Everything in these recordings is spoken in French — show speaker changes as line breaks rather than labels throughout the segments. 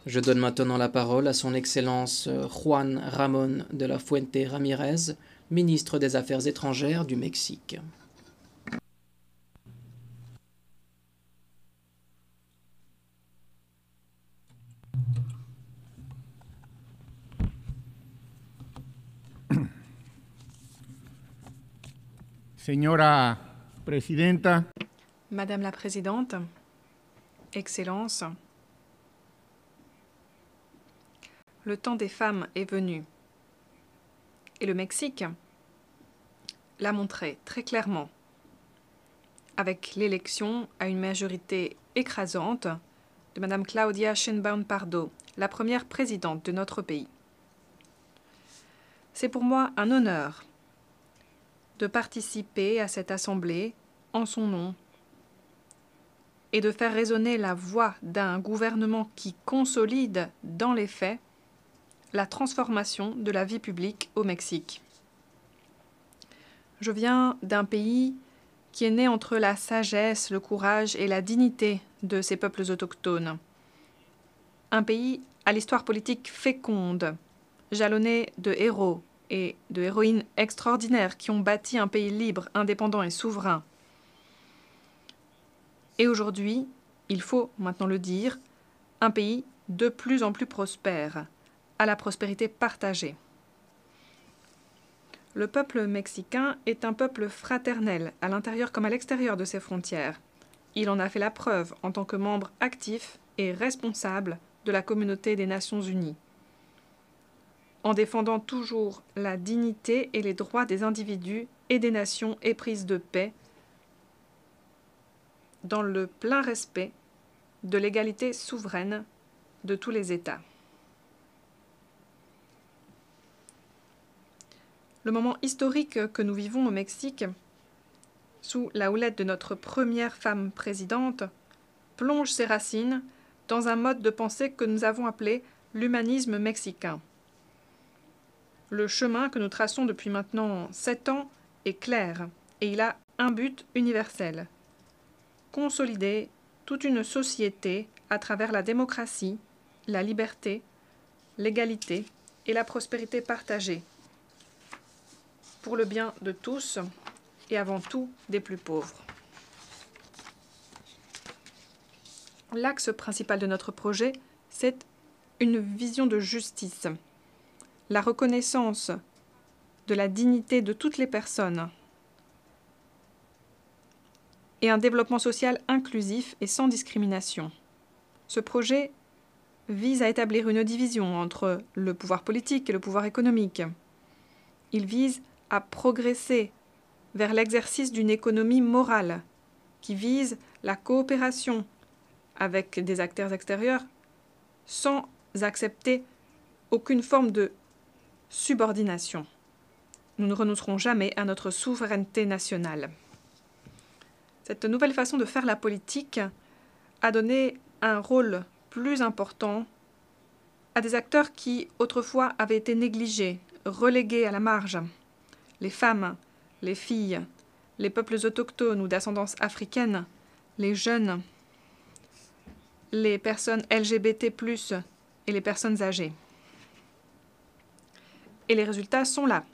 Je donne maintenant la parole à son Excellence Juan Ramón de la Fuente Ramírez, ministre des Affaires étrangères du Mexique.
Señora Presidenta,
Madame la Présidente, Excellences, le temps des femmes est venu. Et le Mexique l'a montré très clairement, avec l'élection à une majorité écrasante de Madame Claudia Sheinbaum Pardo, la première présidente de notre pays. C'est pour moi un honneur de participer à cette assemblée en son nom et de faire résonner la voix d'un gouvernement qui consolide dans les faits la transformation de la vie publique au Mexique. Je viens d'un pays qui est né entre la sagesse, le courage et la dignité de ses peuples autochtones. Un pays à l'histoire politique féconde, jalonné de héros et de héroïnes extraordinaires qui ont bâti un pays libre, indépendant et souverain. Et aujourd'hui, il faut maintenant le dire, un pays de plus en plus prospère, à la prospérité partagée. Le peuple mexicain est un peuple fraternel, à l'intérieur comme à l'extérieur de ses frontières. Il en a fait la preuve en tant que membre actif et responsable de la communauté des Nations Unies, en défendant toujours la dignité et les droits des individus et des nations éprises de paix, dans le plein respect de l'égalité souveraine de tous les États. Le moment historique que nous vivons au Mexique, sous la houlette de notre première femme présidente, plonge ses racines dans un mode de pensée que nous avons appelé l'humanisme mexicain. Le chemin que nous traçons depuis maintenant 7 ans est clair et il a un but universel: consolider toute une société à travers la démocratie, la liberté, l'égalité et la prospérité partagée, pour le bien de tous et avant tout des plus pauvres. L'axe principal de notre projet, c'est une vision de justice, la reconnaissance de la dignité de toutes les personnes et un développement social inclusif et sans discrimination. Ce projet vise à établir une division entre le pouvoir politique et le pouvoir économique. Il vise à progresser vers l'exercice d'une économie morale qui vise la coopération avec des acteurs extérieurs sans accepter aucune forme de subordination. Nous ne renoncerons jamais à notre souveraineté nationale. Cette nouvelle façon de faire la politique a donné un rôle plus important à des acteurs qui autrefois avaient été négligés, relégués à la marge. Les femmes, les filles, les peuples autochtones ou d'ascendance africaine, les jeunes, les personnes LGBT+, et les personnes âgées. Et les résultats sont là.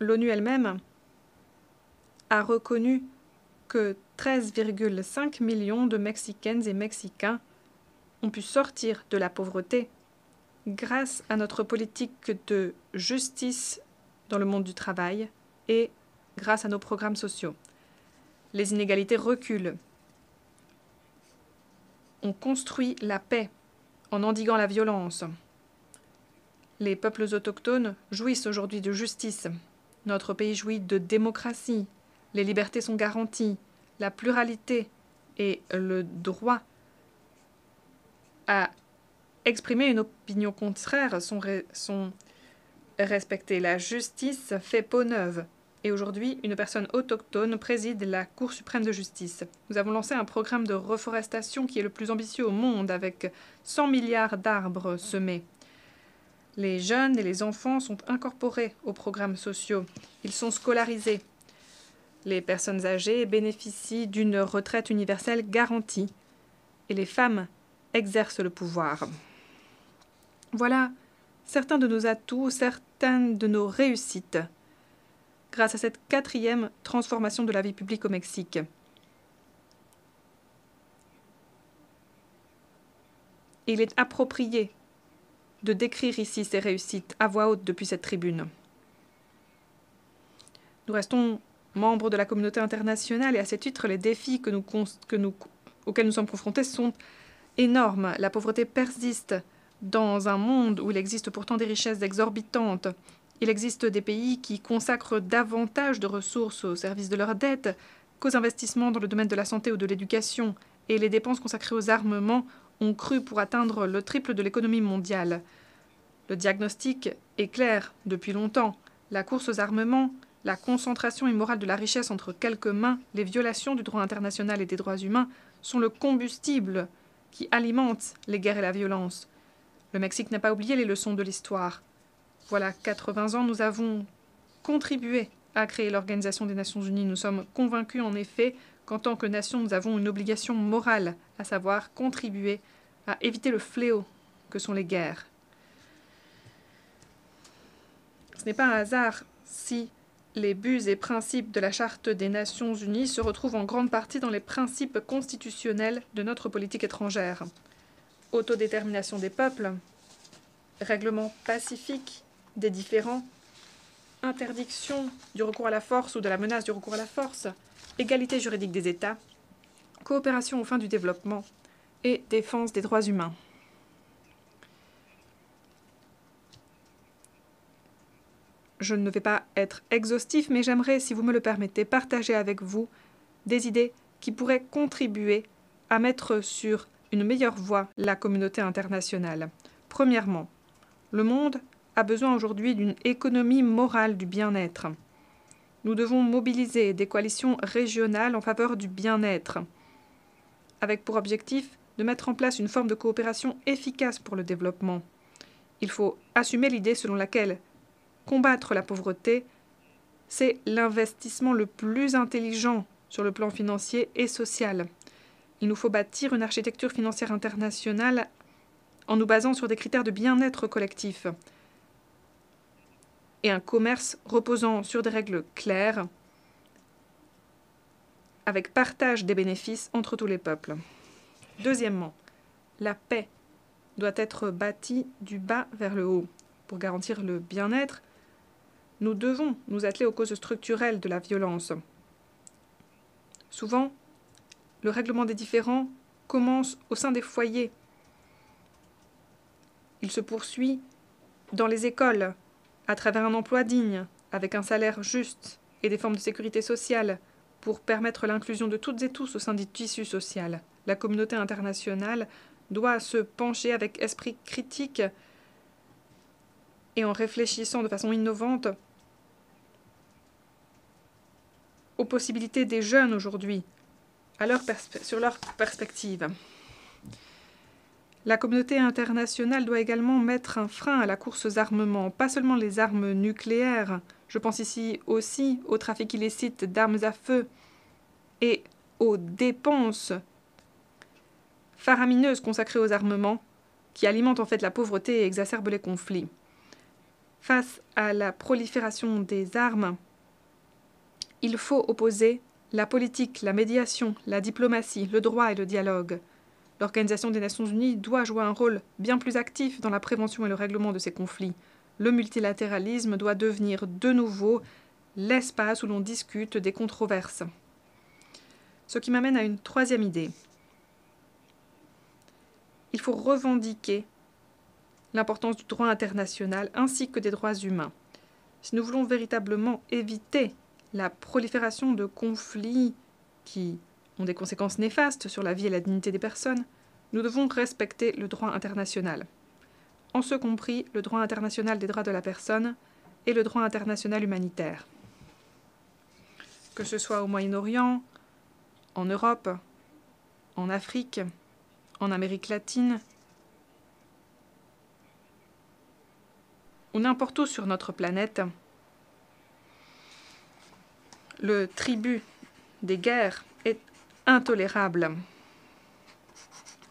L'ONU elle-même a reconnu que 13,5 millions de Mexicaines et Mexicains ont pu sortir de la pauvreté grâce à notre politique de justice dans le monde du travail et grâce à nos programmes sociaux. Les inégalités reculent. On construit la paix en endiguant la violence. Les peuples autochtones jouissent aujourd'hui de justice. Notre pays jouit de démocratie. Les libertés sont garanties. La pluralité et le droit à exprimer une opinion contraire sont respectés. La justice fait peau neuve. Et aujourd'hui, une personne autochtone préside la Cour suprême de justice. Nous avons lancé un programme de reforestation qui est le plus ambitieux au monde, avec 100 milliards d'arbres semés. Les jeunes et les enfants sont incorporés aux programmes sociaux. Ils sont scolarisés. Les personnes âgées bénéficient d'une retraite universelle garantie. Et les femmes exercent le pouvoir. Voilà certains de nos atouts, certaines de nos réussites, grâce à cette 4e transformation de la vie publique au Mexique. Il est approprié de décrire ici ces réussites à voix haute depuis cette tribune. Nous restons membres de la communauté internationale et à ce titre, les défis auxquels nous sommes confrontés sont énormes. La pauvreté persiste dans un monde où il existe pourtant des richesses exorbitantes. Il existe des pays qui consacrent davantage de ressources au service de leurs dettes qu'aux investissements dans le domaine de la santé ou de l'éducation, et les dépenses consacrées aux armements ont cru pour atteindre le triple de l'économie mondiale. Le diagnostic est clair depuis longtemps. La course aux armements, la concentration immorale de la richesse entre quelques mains, les violations du droit international et des droits humains sont le combustible qui alimente les guerres et la violence. Le Mexique n'a pas oublié les leçons de l'histoire. Voilà 80 ans, nous avons contribué à créer l'Organisation des Nations Unies. Nous sommes convaincus en effet qu'en tant que nation, nous avons une obligation morale, à savoir contribuer à éviter le fléau que sont les guerres. Ce n'est pas un hasard si les buts et principes de la Charte des Nations Unies se retrouvent en grande partie dans les principes constitutionnels de notre politique étrangère. Autodétermination des peuples, règlement pacifique des différends, interdiction du recours à la force ou de la menace du recours à la force, égalité juridique des États, coopération aux fins du développement et défense des droits humains. Je ne vais pas être exhaustif, mais j'aimerais, si vous me le permettez, partager avec vous des idées qui pourraient contribuer à mettre sur une meilleure voie la communauté internationale. Premièrement, le monde a besoin aujourd'hui d'une économie morale du bien-être. Nous devons mobiliser des coalitions régionales en faveur du bien-être, avec pour objectif de mettre en place une forme de coopération efficace pour le développement. Il faut assumer l'idée selon laquelle combattre la pauvreté, c'est l'investissement le plus intelligent sur le plan financier et social. Il nous faut bâtir une architecture financière internationale en nous basant sur des critères de bien-être collectif et un commerce reposant sur des règles claires avec partage des bénéfices entre tous les peuples. Deuxièmement, la paix doit être bâtie du bas vers le haut. Pour garantir le bien-être, nous devons nous atteler aux causes structurelles de la violence. Souvent, le règlement des différends commence au sein des foyers. Il se poursuit dans les écoles, à travers un emploi digne, avec un salaire juste et des formes de sécurité sociale, pour permettre l'inclusion de toutes et tous au sein du tissu social. La communauté internationale doit se pencher avec esprit critique et en réfléchissant de façon innovante aux possibilités des jeunes aujourd'hui, sur leur perspective. La communauté internationale doit également mettre un frein à la course aux armements, pas seulement les armes nucléaires. Je pense ici aussi au trafic illicite d'armes à feu et aux dépenses faramineuses consacrées aux armements qui alimentent en fait la pauvreté et exacerbent les conflits. Face à la prolifération des armes, il faut opposer la politique, la médiation, la diplomatie, le droit et le dialogue. L'Organisation des Nations Unies doit jouer un rôle bien plus actif dans la prévention et le règlement de ces conflits. Le multilatéralisme doit devenir de nouveau l'espace où l'on discute des controverses. Ce qui m'amène à une troisième idée. Il faut revendiquer l'importance du droit international ainsi que des droits humains. Si nous voulons véritablement éviter la prolifération de conflits qui ont des conséquences néfastes sur la vie et la dignité des personnes, nous devons respecter le droit international. En ce compris le droit international des droits de la personne et le droit international humanitaire. Que ce soit au Moyen-Orient, en Europe, en Afrique, en Amérique latine, ou n'importe où sur notre planète, le tribut des guerres est intolérable.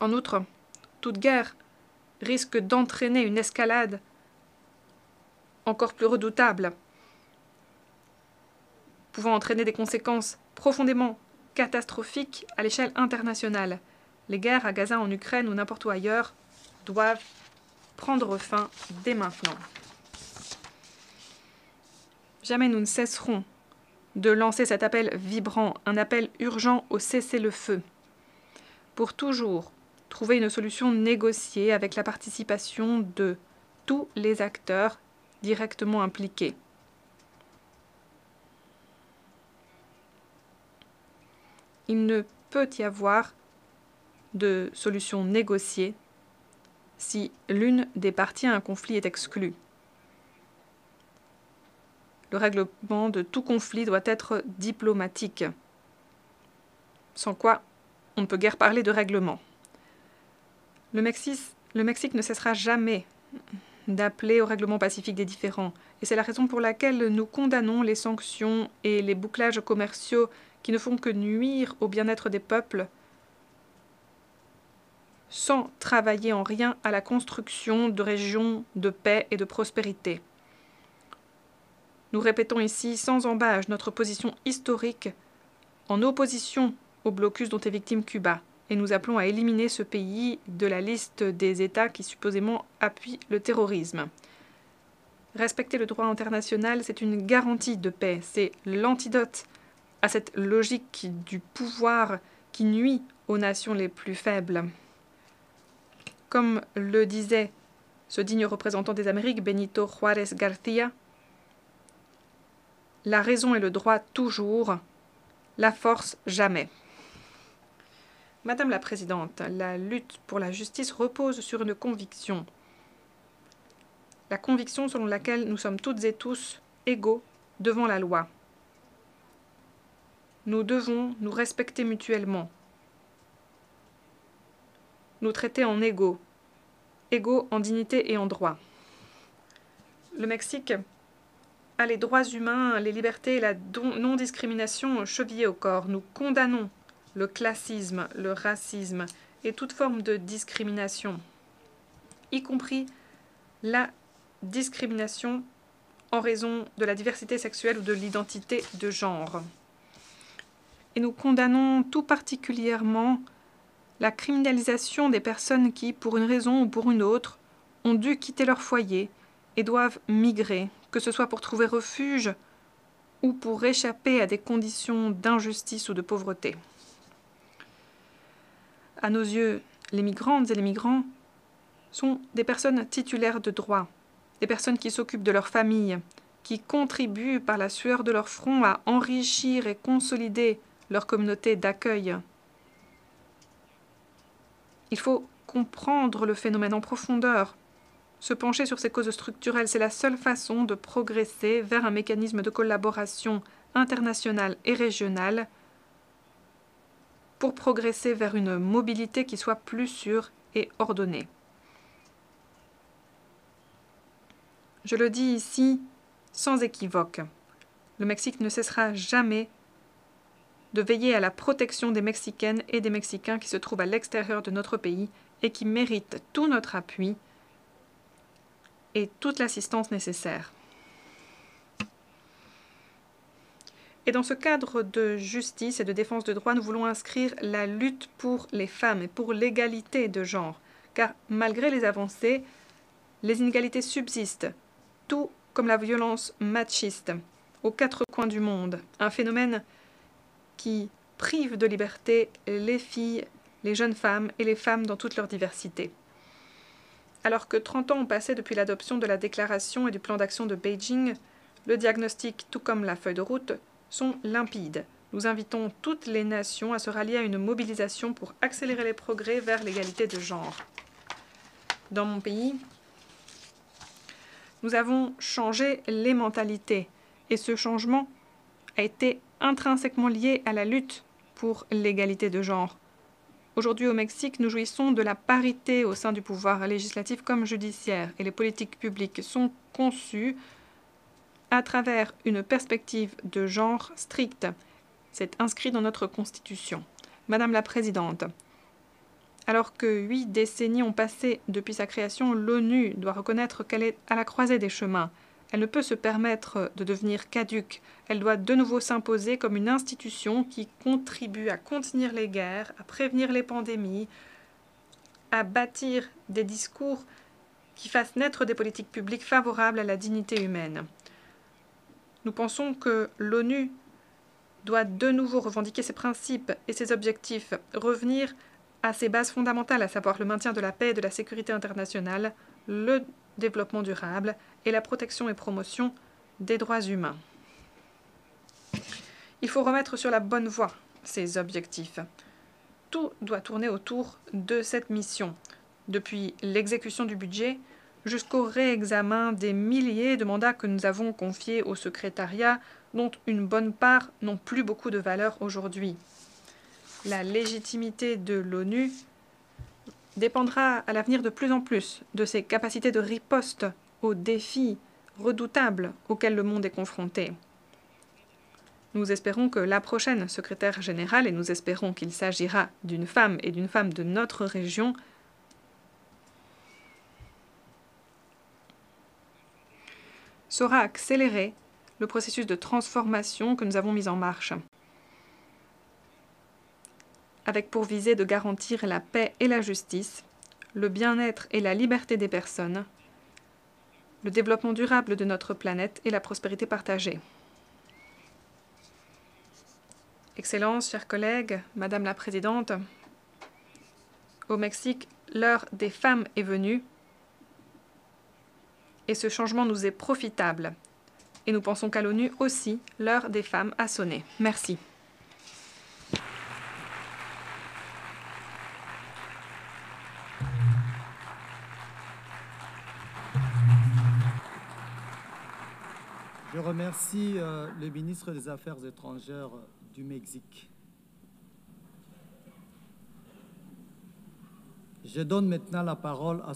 En outre, toute guerre risque d'entraîner une escalade encore plus redoutable, pouvant entraîner des conséquences profondément catastrophiques à l'échelle internationale. Les guerres à Gaza, en Ukraine ou n'importe où ailleurs doivent prendre fin dès maintenant. Jamais nous ne cesserons de lancer cet appel vibrant, un appel urgent au cessez-le-feu, pour toujours trouver une solution négociée avec la participation de tous les acteurs directement impliqués. Il ne peut y avoir de solution négociée si l'une des parties à un conflit est exclue. Le règlement de tout conflit doit être diplomatique, sans quoi on ne peut guère parler de règlement. Le Mexique ne cessera jamais d'appeler au règlement pacifique des différends, et c'est la raison pour laquelle nous condamnons les sanctions et les bouclages commerciaux qui ne font que nuire au bien-être des peuples, sans travailler en rien à la construction de régions de paix et de prospérité. Nous répétons ici sans embâche notre position historique en opposition au blocus dont est victime Cuba, et nous appelons à éliminer ce pays de la liste des États qui supposément appuient le terrorisme. Respecter le droit international, c'est une garantie de paix, c'est l'antidote à cette logique du pouvoir qui nuit aux nations les plus faibles. Comme le disait ce digne représentant des Amériques, Benito Juárez García, la raison et le droit toujours, la force jamais. Madame la Présidente, la lutte pour la justice repose sur une conviction. La conviction selon laquelle nous sommes toutes et tous égaux devant la loi. Nous devons nous respecter mutuellement. Nous traiter en égaux, égaux en dignité et en droit. Le Mexique a les droits humains, les libertés et la non-discrimination chevillés au corps. Nous condamnons le classisme, le racisme et toute forme de discrimination, y compris la discrimination en raison de la diversité sexuelle ou de l'identité de genre. Et nous condamnons tout particulièrement la criminalisation des personnes qui, pour une raison ou pour une autre, ont dû quitter leur foyer et doivent migrer, que ce soit pour trouver refuge ou pour échapper à des conditions d'injustice ou de pauvreté. À nos yeux, les migrantes et les migrants sont des personnes titulaires de droits, des personnes qui s'occupent de leur famille, qui contribuent par la sueur de leur front à enrichir et consolider leur communauté d'accueil. Il faut comprendre le phénomène en profondeur. Se pencher sur ces causes structurelles, c'est la seule façon de progresser vers un mécanisme de collaboration internationale et régionale pour progresser vers une mobilité qui soit plus sûre et ordonnée. Je le dis ici sans équivoque. Le Mexique ne cessera jamais de veiller à la protection des Mexicaines et des Mexicains qui se trouvent à l'extérieur de notre pays et qui méritent tout notre appui et toute l'assistance nécessaire. Et dans ce cadre de justice et de défense de droits, nous voulons inscrire la lutte pour les femmes et pour l'égalité de genre. Car malgré les avancées, les inégalités subsistent, tout comme la violence machiste, aux quatre coins du monde. Un phénomène qui prive de liberté les filles, les jeunes femmes et les femmes dans toute leur diversité. Alors que 30 ans ont passé depuis l'adoption de la déclaration et du plan d'action de Beijing, le diagnostic, tout comme la feuille de route, sont limpides. Nous invitons toutes les nations à se rallier à une mobilisation pour accélérer les progrès vers l'égalité de genre. Dans mon pays, nous avons changé les mentalités et ce changement a été intrinsèquement lié à la lutte pour l'égalité de genre. Aujourd'hui au Mexique, nous jouissons de la parité au sein du pouvoir législatif comme judiciaire et les politiques publiques sont conçues à travers une perspective de genre stricte. C'est inscrit dans notre Constitution. Madame la Présidente, Alors que 8 décennies ont passé depuis sa création, l'ONU doit reconnaître qu'elle est à la croisée des chemins. Elle ne peut se permettre de devenir caduque. Elle doit de nouveau s'imposer comme une institution qui contribue à contenir les guerres, à prévenir les pandémies, à bâtir des discours qui fassent naître des politiques publiques favorables à la dignité humaine. Nous pensons que l'ONU doit de nouveau revendiquer ses principes et ses objectifs, revenir à ses bases fondamentales, à savoir le maintien de la paix et de la sécurité internationale, le développement durable et la protection et promotion des droits humains. Il faut remettre sur la bonne voie ces objectifs. Tout doit tourner autour de cette mission, depuis l'exécution du budget jusqu'au réexamen des milliers de mandats que nous avons confiés au secrétariat, dont une bonne part n'ont plus beaucoup de valeur aujourd'hui. La légitimité de l'ONU dépendra à l'avenir de plus en plus de ses capacités de riposte aux défis redoutables auxquels le monde est confronté. Nous espérons que la prochaine secrétaire générale, et nous espérons qu'il s'agira d'une femme et d'une femme de notre région, saura accélérer le processus de transformation que nous avons mis en marche, avec pour visée de garantir la paix et la justice, le bien-être et la liberté des personnes, le développement durable de notre planète et la prospérité partagée. Excellences, chers collègues, Madame la Présidente, au Mexique, l'heure des femmes est venue et ce changement nous est profitable. Et nous pensons qu'à l'ONU aussi, l'heure des femmes a sonné. Merci.
Je remercie le ministre des Affaires étrangères du Mexique. Je donne maintenant la parole à